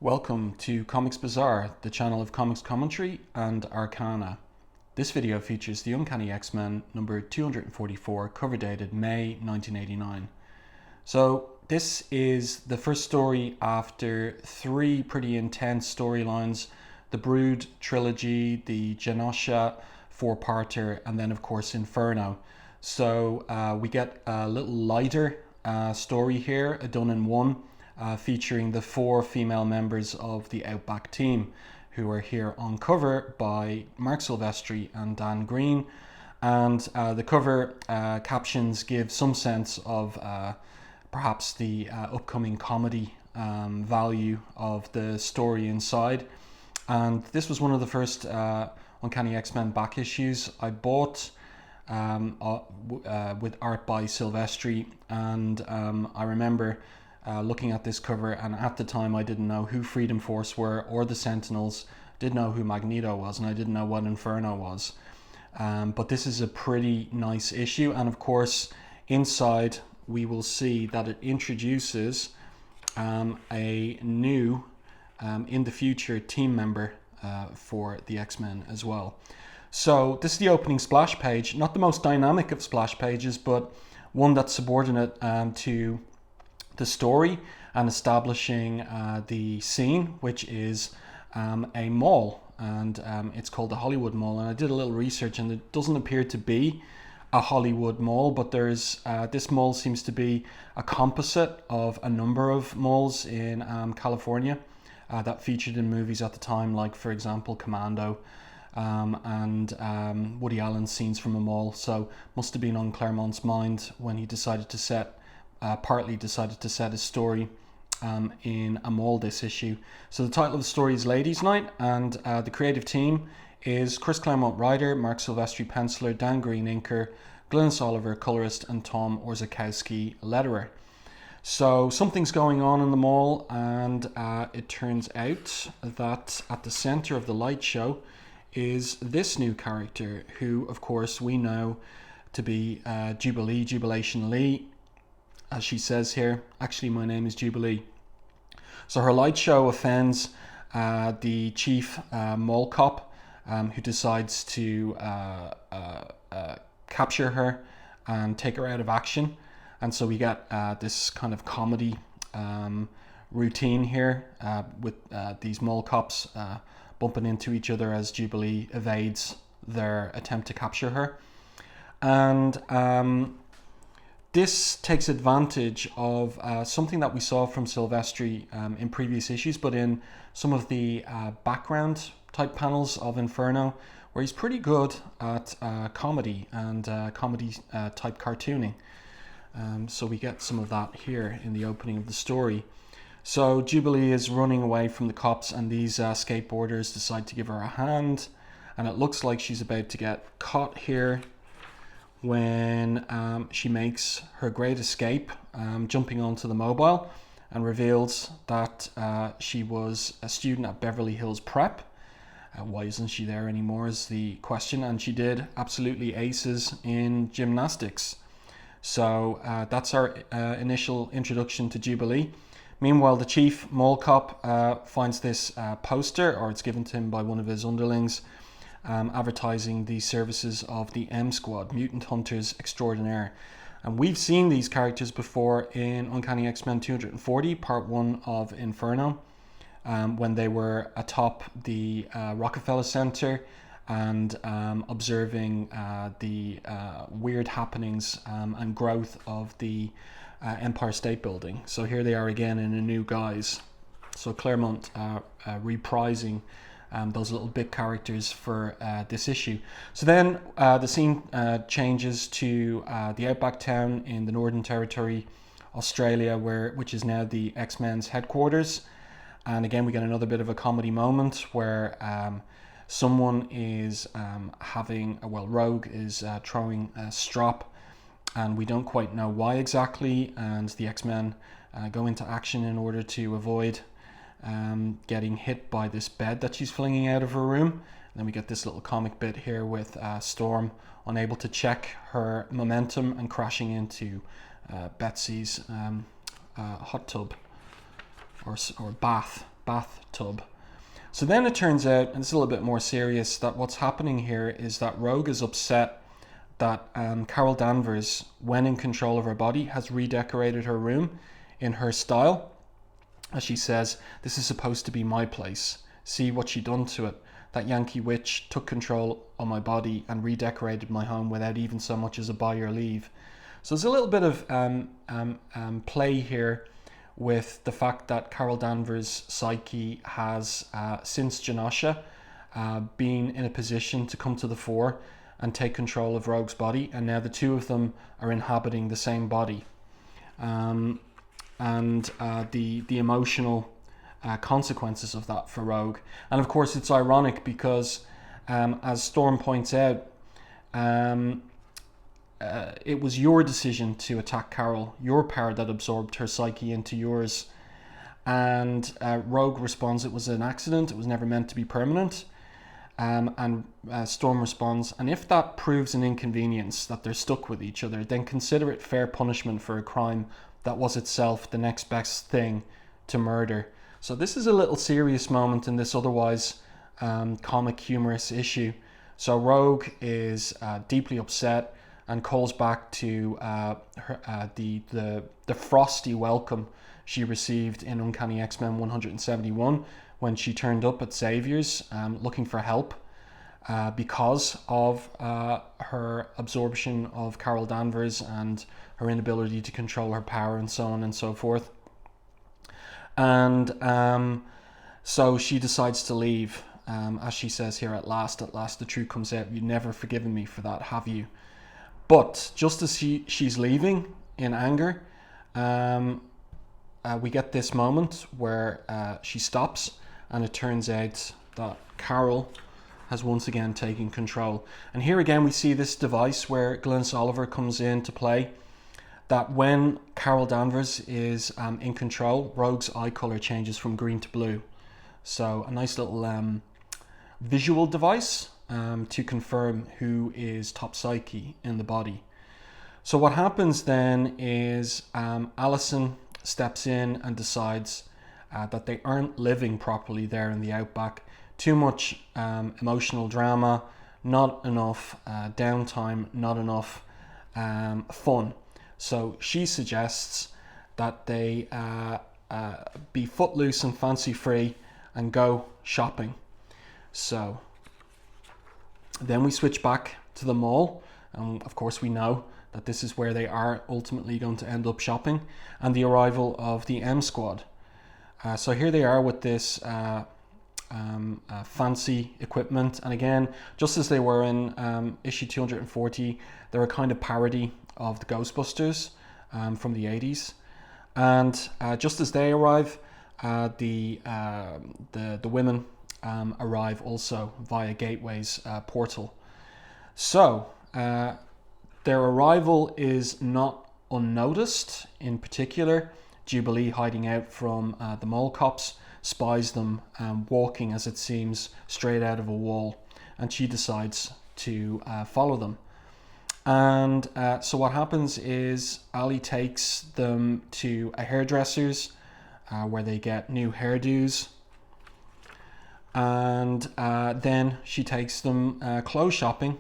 Welcome to Comics Bazaar, the channel of comics commentary and arcana. This video features the Uncanny X-Men number 244, cover dated May 1989. So this is the first story after three pretty intense storylines: the Brood trilogy, the Genosha four-parter, and then of course Inferno. So we get a little lighter story here, a done in one, featuring the four female members of the Outback team, who are here on cover by Marc Silvestri and Dan Green. And the cover captions give some sense of perhaps the upcoming comedy value of the story inside. And this was one of the first Uncanny X-Men back issues I bought, with art by Silvestri. And I remember looking at this cover, and at the time I didn't know who Freedom Force were or the Sentinels, didn't know who Magneto was, and I didn't know what Inferno was. But this is a pretty nice issue, and of course inside we will see that it introduces a new in the future team member for the X-Men as well. So this is the opening splash page, not the most dynamic of splash pages, but one that's subordinate to the story and establishing the scene, which is a mall, and it's called the Hollywood Mall. And I did a little research, and it doesn't appear to be a Hollywood mall, but there's this mall seems to be a composite of a number of malls in California that featured in movies at the time, like for example Commando, and Woody Allen's Scenes from a Mall. So must have been on Claremont's mind when he decided to set his story in a mall this issue. So the title of the story is Ladies' Night, and the creative team is Chris Claremont, writer, Marc Silvestri, penciler, Dan Green, inker, Glynis Oliver, colorist, and Tom Orzechowski, letterer. So something's going on in the mall, and it turns out that at the center of the light show is this new character, who of course we know to be Jubilee, Jubilation Lee. As she says here, actually my name is Jubilee. So her light show offends the chief mall cop, who decides to capture her and take her out of action. And so we get this kind of comedy routine here with these mall cops bumping into each other as Jubilee evades their attempt to capture her. And this takes advantage of something that we saw from Silvestri in previous issues, but in some of the background type panels of Inferno, where he's pretty good at comedy and comedy type cartooning. So we get some of that here in the opening of the story. So Jubilee is running away from the cops, and these skateboarders decide to give her a hand, and it looks like she's about to get caught here when she makes her great escape, jumping onto the mobile, and reveals that she was a student at Beverly Hills Prep. Why isn't she there anymore is the question, and she did absolutely aces in gymnastics. So that's our initial introduction to Jubilee. Meanwhile, the chief mall cop finds this poster, or it's given to him by one of his underlings, advertising the services of the M Squad, Mutant Hunters Extraordinaire. And we've seen these characters before in Uncanny X-Men 240, part 1 of Inferno, when they were atop the Rockefeller Center and observing the weird happenings and growth of the Empire State Building. So here they are again in a new guise. So Claremont reprising those little bit characters for this issue. So then the scene changes to the Outback town in the Northern Territory, Australia, which is now the X-Men's headquarters. And again, we get another bit of a comedy moment where someone is Rogue is throwing a strop, and we don't quite know why exactly, and the X-Men go into action in order to avoid getting hit by this bed that she's flinging out of her room. And then we get this little comic bit here with Storm unable to check her momentum and crashing into Betsy's hot tub or bath bathtub. So then it turns out, and it's a little bit more serious, that what's happening here is that Rogue is upset that Carol Danvers, when in control of her body, has redecorated her room in her style. As she says, "This is supposed to be my place. See what she done to it. That Yankee witch took control of my body and redecorated my home without even so much as a by your leave." So there's a little bit of play here with the fact that Carol Danvers' psyche has, since Genosha, been in a position to come to the fore and take control of Rogue's body, and now the two of them are inhabiting the same body. And the emotional consequences of that for Rogue. And of course it's ironic because, as Storm points out, it was your decision to attack Carol, your power that absorbed her psyche into yours. And Rogue responds, "It was an accident, it was never meant to be permanent." And Storm responds, "And if that proves an inconvenience, that they're stuck with each other, then consider it fair punishment for a crime that was itself the next best thing to murder." So this is a little serious moment in this otherwise comic humorous issue. So Rogue is deeply upset and calls back to the frosty welcome she received in Uncanny X-Men 171 when she turned up at Xavier's looking for help because of her absorption of Carol Danvers and her inability to control her power and so on and so forth. And so she decides to leave, as she says here, at last the truth comes out. "You've never forgiven me for that, have you?" But just as she's leaving in anger, we get this moment where she stops, and it turns out that Carol has once again taken control. And here again we see this device where Glynis Oliver comes into play, that when Carol Danvers is in control, Rogue's eye color changes from green to blue. So a nice little visual device to confirm who is top psyche in the body. So what happens then is Allison steps in and decides that they aren't living properly there in the outback. Too much emotional drama, not enough downtime, not enough fun. So she suggests that they be footloose and fancy free and go shopping. So then we switch back to the mall, and of course we know that this is where they are ultimately going to end up shopping, and the arrival of the M Squad. So here they are with this fancy equipment, and again, just as they were in issue 240, they're a kind of parody of the Ghostbusters from the 80s. And just as they arrive, the women arrive also via Gateway's portal. So their arrival is not unnoticed. In particular, Jubilee, hiding out from the mall cops, spies them walking, as it seems, straight out of a wall, and she decides to follow them. And so what happens is Ali takes them to a hairdresser's where they get new hairdos, and then she takes them clothes shopping,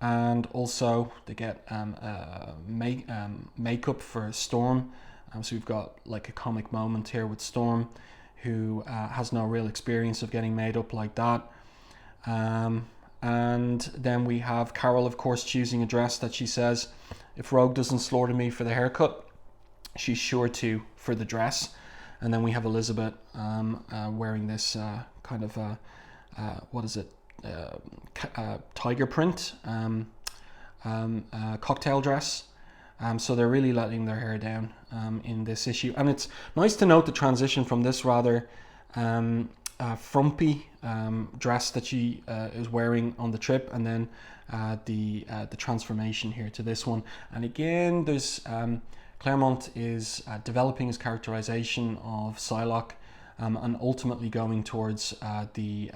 and also they get makeup for Storm. So we've got like a comic moment here with Storm, who has no real experience of getting made up like that. And then we have Carol, of course, choosing a dress that she says, if Rogue doesn't slaughter me for the haircut, she's sure to for the dress. And then we have Elizabeth wearing this kind of, what is it, tiger print cocktail dress. So they're really letting their hair down in this issue. And it's nice to note the transition from this rather frumpy dress that she is wearing on the trip, and then the transformation here to this one. And again, there's Claremont is developing his characterization of Psylocke, and ultimately going towards the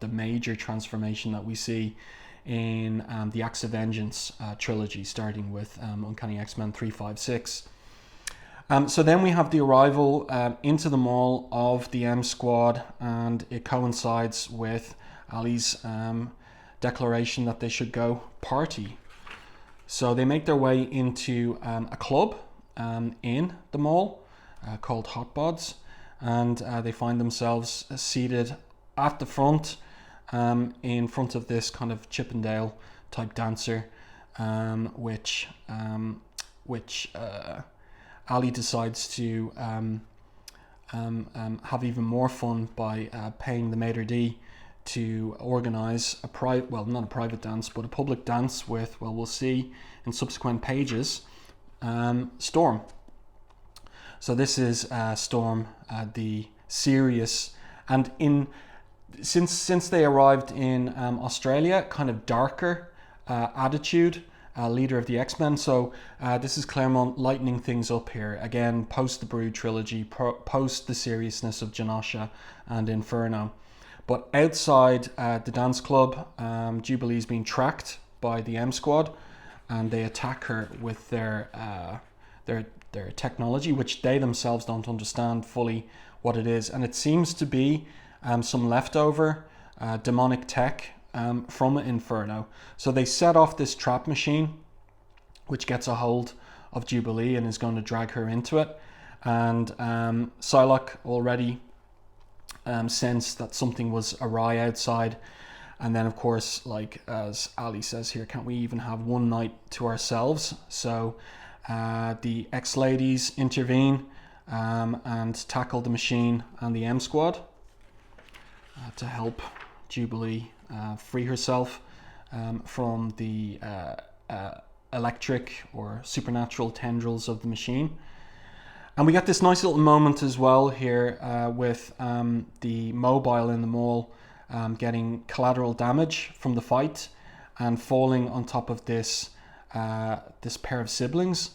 major transformation that we see in the Acts of Vengeance trilogy, starting with Uncanny X-Men 356. So then we have the arrival into the mall of the M Squad, and it coincides with Ali's declaration that they should go party. So they make their way into a club in the mall called Hot Bods, and they find themselves seated at the front in front of this kind of Chippendale type dancer, which Ali decides to have even more fun by paying the maitre d' to organise a private, well, not a private dance, but a public dance with, well, we'll see in subsequent pages, Storm. So this is Storm, the serious, and since they arrived in Australia, kind of darker attitude, leader of the X-Men. So this is Claremont lightening things up here. Again, post the Brood trilogy, post the seriousness of Genosha and Inferno. But outside the dance club, Jubilee's being tracked by the M Squad, and they attack her with their technology, which they themselves don't understand fully what it is. And it seems to be some leftover demonic tech from Inferno. So they set off this trap machine, which gets a hold of Jubilee and is going to drag her into it. And Psylocke already sensed that something was awry outside. And then, of course, like as Ali says here, can't we even have one night to ourselves? So the X-Ladies intervene and tackle the machine and the M Squad to help Jubilee free herself from the electric or supernatural tendrils of the machine. And we get this nice little moment as well here with the mobile in the mall getting collateral damage from the fight and falling on top of this this pair of siblings,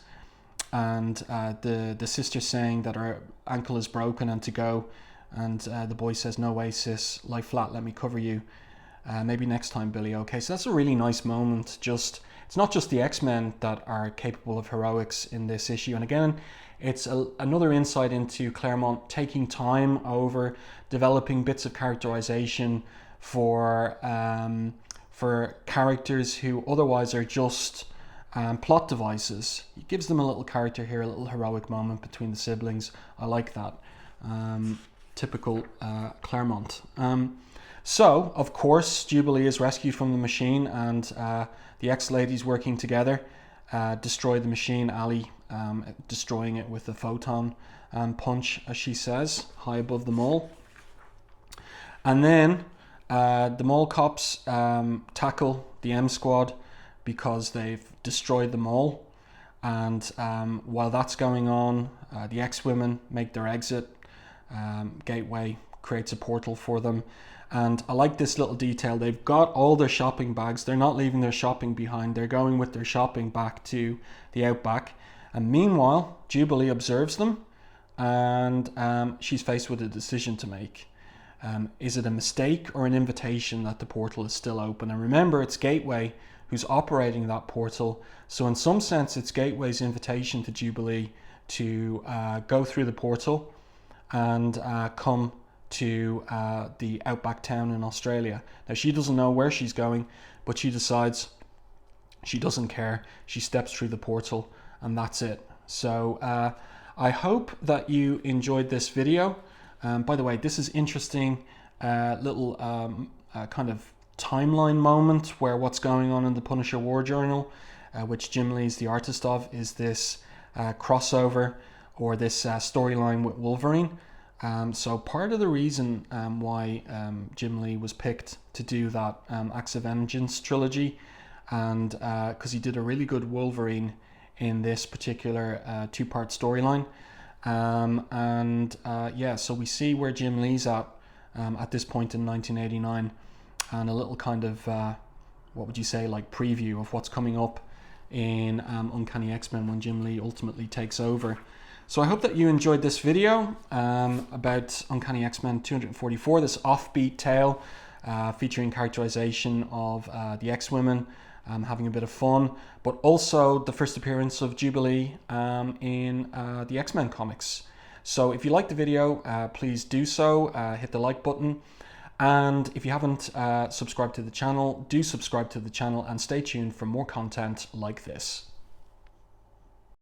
and the sister saying that her ankle is broken and to go, and the boy says, "No way, sis, lie flat, let me cover you. Maybe next time, Billy." Okay, so that's a really nice moment. Just, it's not just the X-Men that are capable of heroics in this issue. And again, it's another insight into Claremont taking time over developing bits of characterization for characters who otherwise are just plot devices. He gives them a little character here, a little heroic moment between the siblings. I like that. Typical Claremont. So, of course, Jubilee is rescued from the machine, and the X-Ladies working together destroy the machine. Ali destroying it with a photon punch, as she says, high above the mall. And then the mall cops tackle the M Squad because they've destroyed the mall. And while that's going on, the X-Women make their exit. Gateway creates a portal for them. And I like this little detail. They've got all their shopping bags. They're not leaving their shopping behind. They're going with their shopping back to the outback. And meanwhile, Jubilee observes them, and she's faced with a decision to make. Is it a mistake or an invitation that the portal is still open? And remember, it's Gateway who's operating that portal. So in some sense, it's Gateway's invitation to Jubilee to go through the portal and come to the outback town in Australia. Now, she doesn't know where she's going, but she decides she doesn't care. She steps through the portal, and that's it. So I hope that you enjoyed this video. By the way, this is interesting little kind of timeline moment where what's going on in the Punisher War Journal, which Jim Lee's the artist of, is this crossover or this storyline with Wolverine. So part of the reason why Jim Lee was picked to do that Acts of Vengeance trilogy, and because he did a really good Wolverine in this particular two-part storyline. Yeah, so we see where Jim Lee's at this point in 1989, and a little kind of, what would you say, like preview of what's coming up in Uncanny X-Men when Jim Lee ultimately takes over. So I hope that you enjoyed this video about Uncanny X-Men 244, this offbeat tale featuring characterization of the X-Women having a bit of fun, but also the first appearance of Jubilee in the X-Men comics. So if you liked the video, please do so, hit the like button. And if you haven't subscribed to the channel, do subscribe to the channel and stay tuned for more content like this.